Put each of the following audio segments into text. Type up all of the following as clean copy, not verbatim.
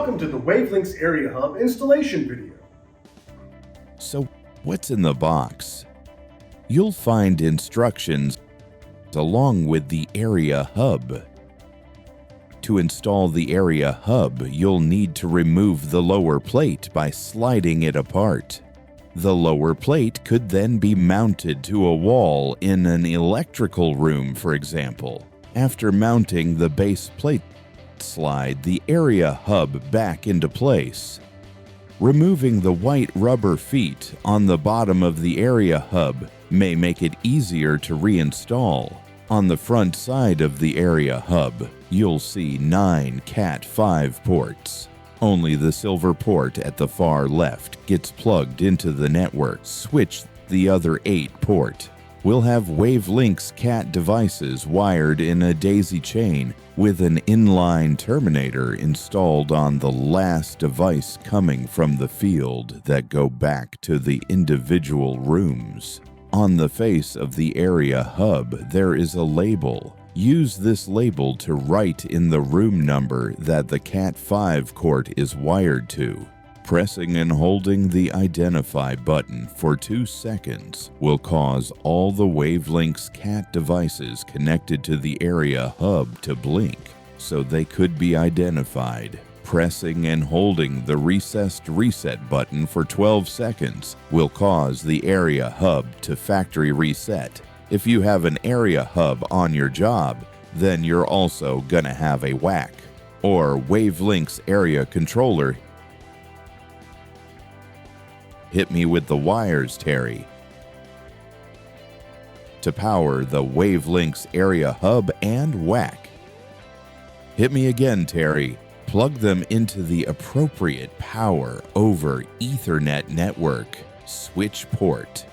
Welcome to the WaveLinx Area Hub installation video. So, what's in the box? You'll find instructions along with the Area Hub. To install the Area Hub, you'll need to remove the lower plate by sliding it apart. The lower plate could then be mounted to a wall in an electrical room, for example. After mounting the base plate, slide the Area Hub back into place. Removing the white rubber feet on the bottom of the Area Hub may make it easier to reinstall. On the front side of the Area Hub, you'll see 9 Cat 5 ports. Only the silver port at the far left gets plugged into the network. Switch the other 8 port. We'll have WaveLinx CAT devices wired in a daisy chain with an inline terminator installed on the last device coming from the field that go back to the individual rooms. On the face of the Area Hub, there is a label. Use this label to write in the room number that the Cat 5 port is wired to. Pressing and holding the Identify button for 2 seconds will cause all the WaveLinx CAT devices connected to the Area Hub to blink, so they could be identified. Pressing and holding the recessed reset button for 12 seconds will cause the Area Hub to factory reset. If you have an Area Hub on your job, then you're also gonna have a WAH or WaveLinx Area Controller. Hit me with the wires, Terry. To power the WaveLinx Area Hub and WAH. Hit me again, Terry. Plug them into the appropriate power over Ethernet network switch port.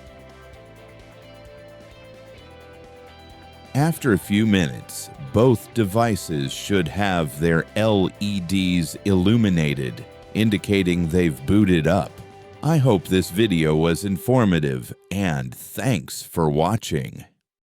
After a few minutes, both devices should have their LEDs illuminated, indicating they've booted up. I hope this video was informative, and thanks for watching.